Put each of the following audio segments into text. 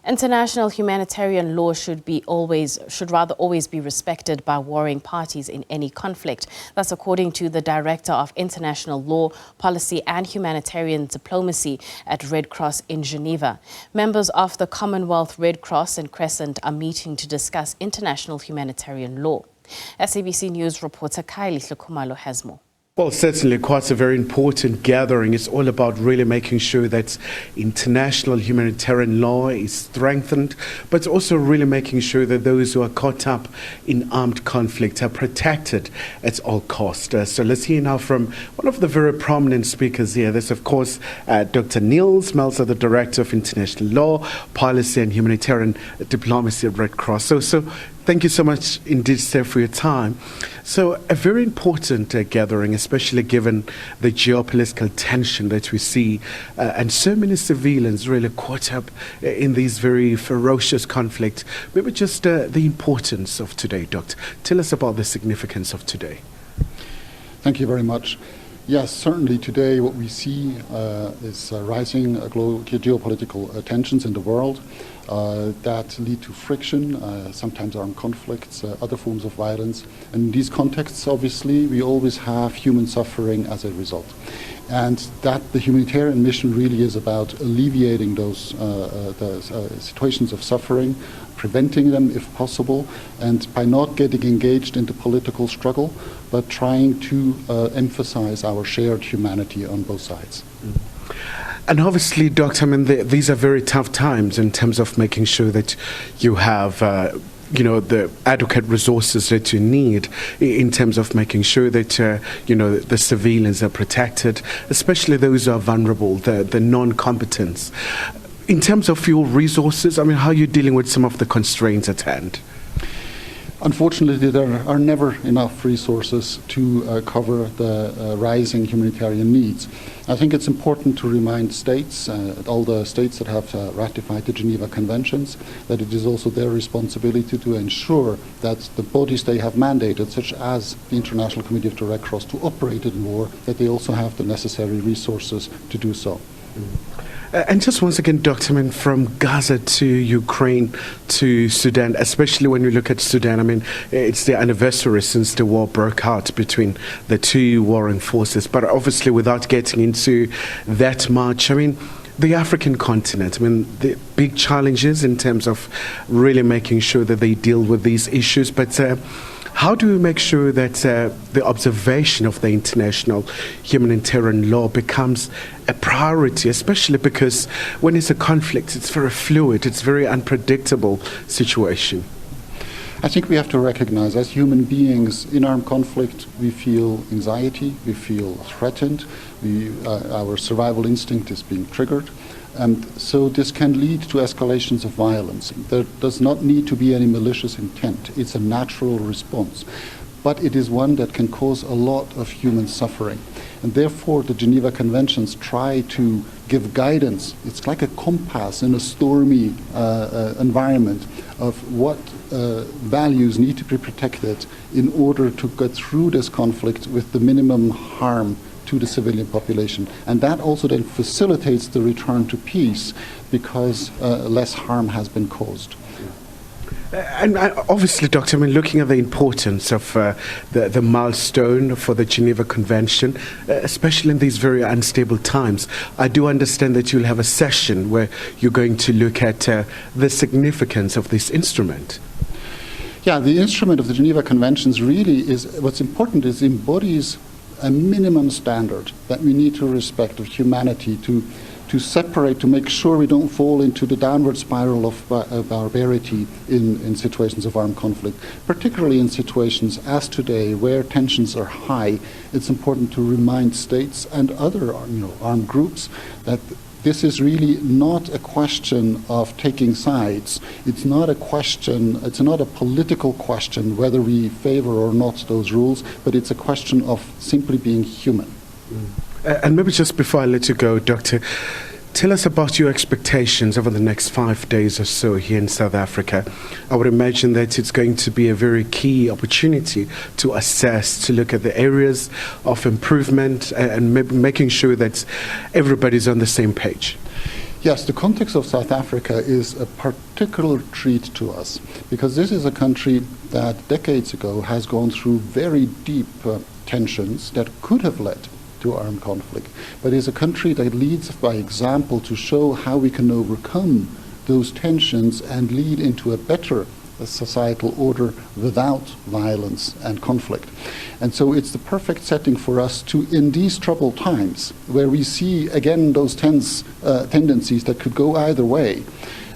International humanitarian law should rather always be respected by warring parties in any conflict. That's according to the Director of International Law, Policy and Humanitarian Diplomacy at Red Cross in Geneva. Members of the Commonwealth, Red Cross and Crescent are meeting to discuss international humanitarian law. SABC News reporter Khayelihle Khumalo has more. Well, certainly quite a very important gathering. It's all about really making sure that international humanitarian law is strengthened, but also really making sure that those who are caught up in armed conflict are protected at all costs. So let's hear now from one of the very prominent speakers here. This, of course, Dr. Niels Melzer, the Director of International Law, Policy and Humanitarian Diplomacy at Red Cross. So thank you so much indeed, sir, for your time. So a very important gathering, especially given the geopolitical tension that we see and so many civilians really caught up in these very ferocious conflicts. Maybe just the importance of today, Doctor. Tell us about the significance of today. Thank you very much. Yes, certainly today what we see is rising geopolitical tensions in the world that lead to friction, sometimes armed conflicts, other forms of violence. And in these contexts, obviously, we always have human suffering as a result. And that the humanitarian mission really is about alleviating those situations of suffering, preventing them if possible, and by not getting engaged in the political struggle, but trying to emphasize our shared humanity on both sides. And obviously, Doctor, I mean, these are very tough times in terms of making sure that you have the adequate resources that you need in terms of making sure that, the civilians are protected, especially those who are vulnerable, the non-combatants. In terms of your resources, I mean, how are you dealing with some of the constraints at hand? Unfortunately, there are never enough resources to cover the rising humanitarian needs. I think it's important to remind states, all the states that have ratified the Geneva Conventions, that it is also their responsibility to ensure that the bodies they have mandated, such as the International Committee of the Red Cross, to operate in war, that they also have the necessary resources to do so. And just once again, Doctor, I mean, from Gaza to Ukraine to Sudan, especially when you look at Sudan, I mean, it's the anniversary since the war broke out between the two warring forces. But obviously, without getting into that much, I mean, the African continent, I mean, the big challenges in terms of really making sure that they deal with these issues. But how do we make sure that the observation of the international humanitarian law becomes a priority, especially because when it's a conflict, it's very fluid, it's very unpredictable situation? I think we have to recognize, as human beings in armed conflict, we feel anxiety, we feel threatened, our survival instinct is being triggered. And so this can lead to escalations of violence. There does not need to be any malicious intent. It's a natural response. But it is one that can cause a lot of human suffering. And therefore, the Geneva Conventions try to give guidance. It's like a compass in a stormy environment of what values need to be protected in order to get through this conflict with the minimum harm to the civilian population. And that also then facilitates the return to peace because less harm has been caused. And obviously, Doctor, I mean, looking at the importance of the milestone for the Geneva Convention, especially in these very unstable times, I do understand that you'll have a session where you're going to look at the significance of this instrument. Yeah, the instrument of the Geneva Conventions really is, what's important is embodies a minimum standard that we need to respect of humanity, to separate, to make sure we don't fall into the downward spiral of barbarity in situations of armed conflict. Particularly in situations as today, where tensions are high, it's important to remind states and other armed groups that this is really not a question of taking sides. It's not a political question whether we favor or not those rules, but it's a question of simply being human. And maybe just before I let you go, Doctor, tell us about your expectations over the next 5 days or so here in South Africa. I would imagine that it's going to be a very key opportunity to assess, to look at the areas of improvement and making sure that everybody's on the same page. Yes, the context of South Africa is a particular treat to us because this is a country that decades ago has gone through very deep tensions that could have led to armed conflict, but is a country that leads by example to show how we can overcome those tensions and lead into a better societal order without violence and conflict. And so it's the perfect setting for us to, in these troubled times, where we see again those tendencies that could go either way,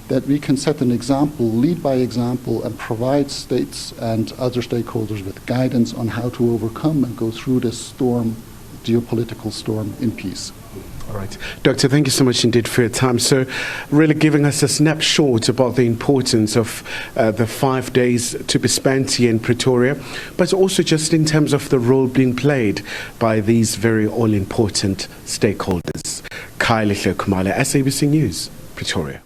that we can set an example, lead by example, and provide states and other stakeholders with guidance on how to overcome and go through this storm, geopolitical storm, in peace. All right. Doctor, thank you so much indeed for your time. So really giving us a snapshot about the importance of the 5 days to be spent here in Pretoria, but also just in terms of the role being played by these very all-important stakeholders. Khayelihle Khumalo, SABC News, Pretoria.